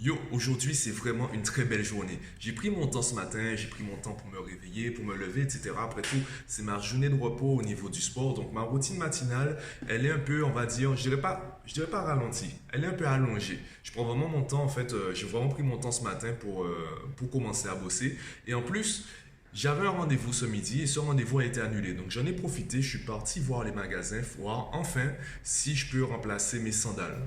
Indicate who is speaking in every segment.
Speaker 1: Yo, aujourd'hui c'est vraiment une très belle journée. J'ai pris mon temps ce matin, j'ai pris mon temps pour me réveiller, pour me lever, etc. Après tout, c'est ma journée de repos au niveau du sport. Donc ma routine matinale, elle est un peu, on va dire, je dirais pas ralentie, elle est un peu allongée. Je prends vraiment mon temps, en fait, j'ai vraiment pris mon temps ce matin pour commencer à bosser. Et en plus, j'avais un rendez-vous ce midi et ce rendez-vous a été annulé. Donc j'en ai profité, je suis parti voir les magasins, voir enfin si je peux remplacer mes sandales.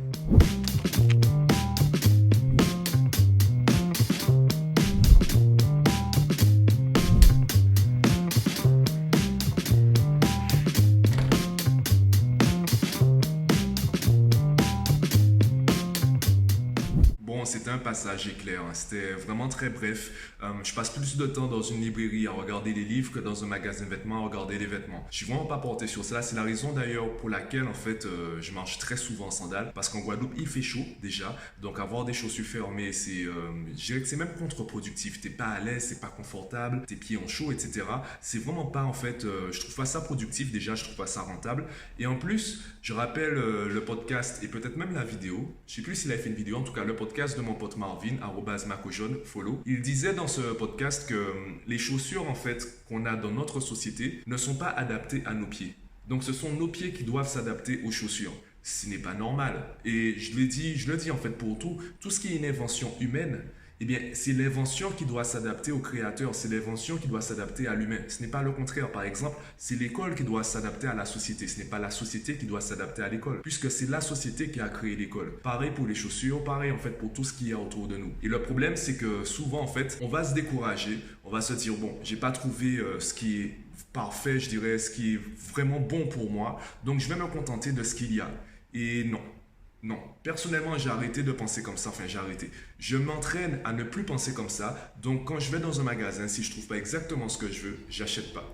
Speaker 1: Bon, c'était un passage éclair, hein. C'était vraiment très bref. Je passe plus de temps dans une librairie à regarder les livres que dans un magasin de vêtements à regarder les vêtements. Je suis vraiment pas porté sur cela. C'est la raison d'ailleurs pour laquelle en fait je marche très souvent en sandales parce qu'en Guadeloupe il fait chaud déjà. Donc avoir des chaussures fermées, je dirais que c'est même contre-productif. T'es pas à l'aise, c'est pas confortable, tes pieds ont chaud, etc. C'est vraiment pas en fait. Je trouve pas ça productif déjà. Je trouve pas ça rentable. Et en plus, je rappelle le podcast et peut-être même la vidéo. Je sais plus s'il a fait une vidéo. En tout cas, le podcast de mon pote Marvin, @macojaune, follow. Il disait dans ce podcast que les chaussures en fait qu'on a dans notre société ne sont pas adaptées à nos pieds. Donc ce sont nos pieds qui doivent s'adapter aux chaussures. Ce n'est pas normal. Et je le dis en fait pour tout ce qui est une invention humaine, eh bien, c'est l'invention qui doit s'adapter au créateur, c'est l'invention qui doit s'adapter à l'humain. Ce n'est pas le contraire. Par exemple, c'est l'école qui doit s'adapter à la société. Ce n'est pas la société qui doit s'adapter à l'école, puisque c'est la société qui a créé l'école. Pareil pour les chaussures, pareil en fait pour tout ce qui est autour de nous. Et le problème, c'est que souvent en fait, on va se décourager, on va se dire bon, j'ai pas trouvé ce qui est parfait, je dirais, ce qui est vraiment bon pour moi, donc je vais me contenter de ce qu'il y a. Et non. Non, personnellement, j'ai arrêté de penser comme ça. Enfin, j'ai arrêté. Je m'entraîne à ne plus penser comme ça. Donc, quand je vais dans un magasin, si je trouve pas exactement ce que je veux, j'achète pas.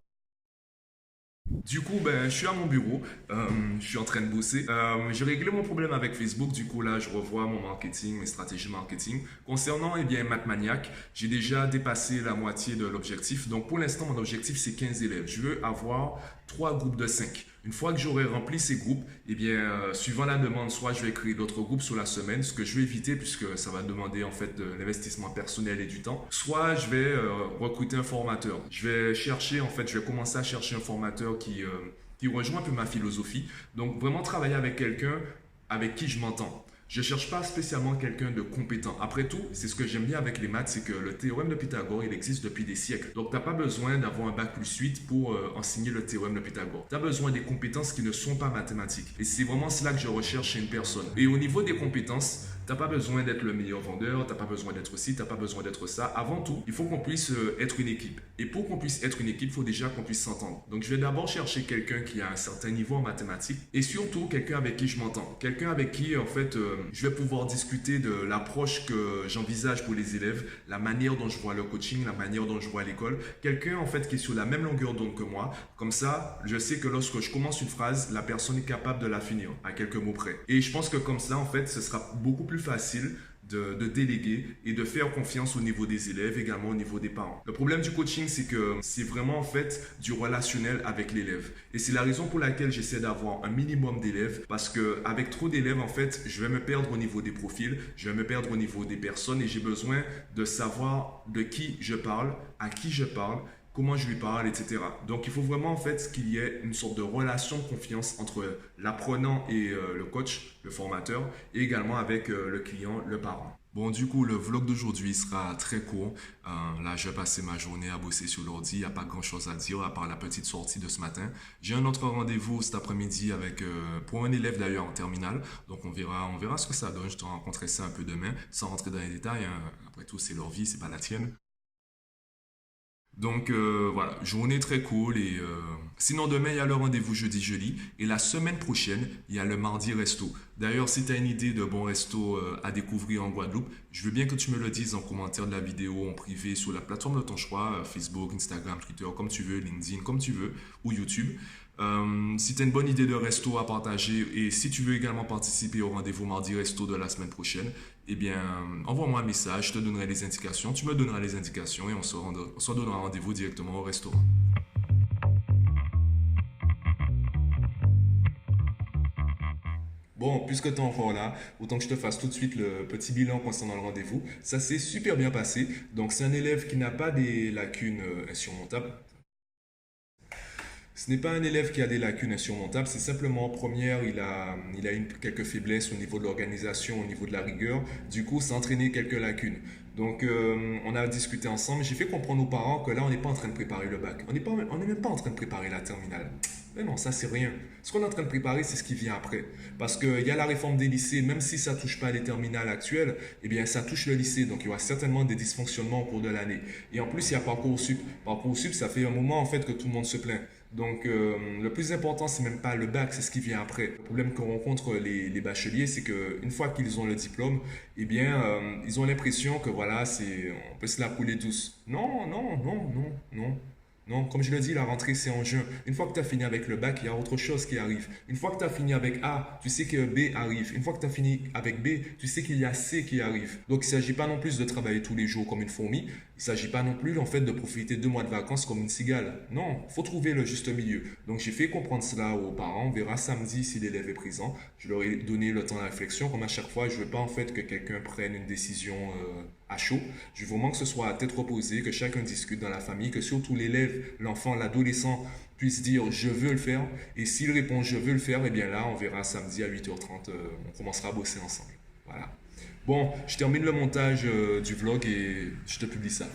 Speaker 1: Du coup, ben, je suis à mon bureau, je suis en train de bosser. J'ai réglé mon problème avec Facebook. Du coup, là, je revois mon marketing, mes stratégies marketing. Concernant, eh bien, MathManiac, j'ai déjà dépassé la moitié de l'objectif. Donc, pour l'instant, mon objectif, c'est 15 élèves. Je veux avoir 3 groupes de 5. Une fois que j'aurai rempli ces groupes, eh bien, suivant la demande, soit je vais créer d'autres groupes sur la semaine, ce que je vais éviter puisque ça va demander en fait de l'investissement personnel et du temps. Soit je vais recruter un formateur. Je vais chercher, en fait, je vais commencer à chercher un formateur qui rejoint un peu ma philosophie. Donc, vraiment travailler avec quelqu'un avec qui je m'entends. Je ne cherche pas spécialement quelqu'un de compétent. Après tout, c'est ce que j'aime bien avec les maths, c'est que le théorème de Pythagore, il existe depuis des siècles. Donc, tu n'as pas besoin d'avoir un bac plus 8 pour enseigner le théorème de Pythagore. Tu as besoin des compétences qui ne sont pas mathématiques. Et c'est vraiment cela que je recherche chez une personne. Et au niveau des compétences, tu n'as pas besoin d'être le meilleur vendeur, tu n'as pas besoin d'être ci, tu n'as pas besoin d'être ça. Avant tout, il faut qu'on puisse être une équipe. Et pour qu'on puisse être une équipe, il faut déjà qu'on puisse s'entendre. Donc, je vais d'abord chercher quelqu'un qui a un certain niveau en mathématiques et surtout quelqu'un avec qui je m'entends. Quelqu'un avec qui, en fait, je vais pouvoir discuter de l'approche que j'envisage pour les élèves, la manière dont je vois le coaching, la manière dont je vois l'école. Quelqu'un, en fait, qui est sur la même longueur d'onde que moi. Comme ça, je sais que lorsque je commence une phrase, la personne est capable de la finir à quelques mots près. Et je pense que comme ça, en fait, ce sera beaucoup plus facile de déléguer et de faire confiance au niveau des élèves, également au niveau des parents. Le problème du coaching, c'est que c'est vraiment en fait du relationnel avec l'élève. Et c'est la raison pour laquelle j'essaie d'avoir un minimum d'élèves parce que avec trop d'élèves, en fait, je vais me perdre au niveau des profils, je vais me perdre au niveau des personnes et j'ai besoin de savoir de qui je parle, à qui je parle, comment je lui parle, etc. Donc il faut vraiment en fait qu'il y ait une sorte de relation de confiance entre l'apprenant et le coach, le formateur, et également avec le client, le parent. Bon, du coup, le vlog d'aujourd'hui sera très court. Là, je vais passer ma journée à bosser sur l'ordi. Il n'y a pas grand-chose à dire à part la petite sortie de ce matin. J'ai un autre rendez-vous cet après-midi avec pour un élève d'ailleurs en terminale. Donc, on verra ce que ça donne. Je te rencontrerai ça un peu demain, sans rentrer dans les détails, hein. Après tout, c'est leur vie, c'est pas la tienne. Donc voilà, journée très cool et sinon demain il y a le rendez-vous jeudi et la semaine prochaine il y a le mardi resto. D'ailleurs si tu as une idée de bon resto à découvrir en Guadeloupe, je veux bien que tu me le dises en commentaire de la vidéo en privé sur la plateforme de ton choix, Facebook, Instagram, Twitter, comme tu veux, LinkedIn, comme tu veux, ou YouTube. Si tu as une bonne idée de resto à partager et si tu veux également participer au rendez-vous mardi resto de la semaine prochaine, eh bien, envoie-moi un message, je te donnerai les indications, tu me donneras les indications et on se donnera rendez-vous directement au restaurant. Bon, puisque tu es encore là, autant que je te fasse tout de suite le petit bilan concernant le rendez-vous. Ça s'est super bien passé. Donc, c'est un élève qui n'a pas des lacunes insurmontables. Ce n'est pas un élève qui a des lacunes insurmontables, c'est simplement en première, il a quelques faiblesses au niveau de l'organisation, au niveau de la rigueur. Du coup, ça a entraîné quelques lacunes. Donc, on a discuté ensemble. J'ai fait comprendre aux parents que là, on n'est pas en train de préparer le bac. On n'est même pas en train de préparer la terminale. Mais non, ça, c'est rien. Ce qu'on est en train de préparer, c'est ce qui vient après. Parce qu'il y a la réforme des lycées, même si ça ne touche pas les terminales actuelles, eh bien, ça touche le lycée. Donc, il y aura certainement des dysfonctionnements au cours de l'année. Et en plus, il y a Parcoursup. Parcoursup, ça fait un moment, en fait, que tout le monde se plaint. Donc, le plus important, c'est même pas le bac, c'est ce qui vient après. Le problème que rencontrent les bacheliers, c'est qu'une fois qu'ils ont le diplôme, eh bien, ils ont l'impression que voilà, on peut se la couler douce. Non, non, non, non, non. Non, comme je le dis, la rentrée c'est en juin. Une fois que tu as fini avec le bac, il y a autre chose qui arrive. Une fois que tu as fini avec A, tu sais que B arrive. Une fois que tu as fini avec B, tu sais qu'il y a C qui arrive. Donc il ne s'agit pas non plus de travailler tous les jours comme une fourmi. Il ne s'agit pas non plus en fait de profiter 2 mois de vacances comme une cigale. Non, il faut trouver le juste milieu. Donc j'ai fait comprendre cela aux parents. On verra samedi si l'élève est présent. Je leur ai donné le temps de réflexion. Comme à chaque fois, je ne veux pas en fait que quelqu'un prenne une décision à chaud. Je veux vraiment que ce soit à tête reposée, que chacun discute dans la famille, que surtout l'élève, l'enfant, l'adolescent puisse dire je veux le faire. Et s'il répond je veux le faire, eh bien là, on verra samedi à 8h30, on commencera à bosser ensemble. Voilà. Bon, je termine le montage du vlog et je te publie ça.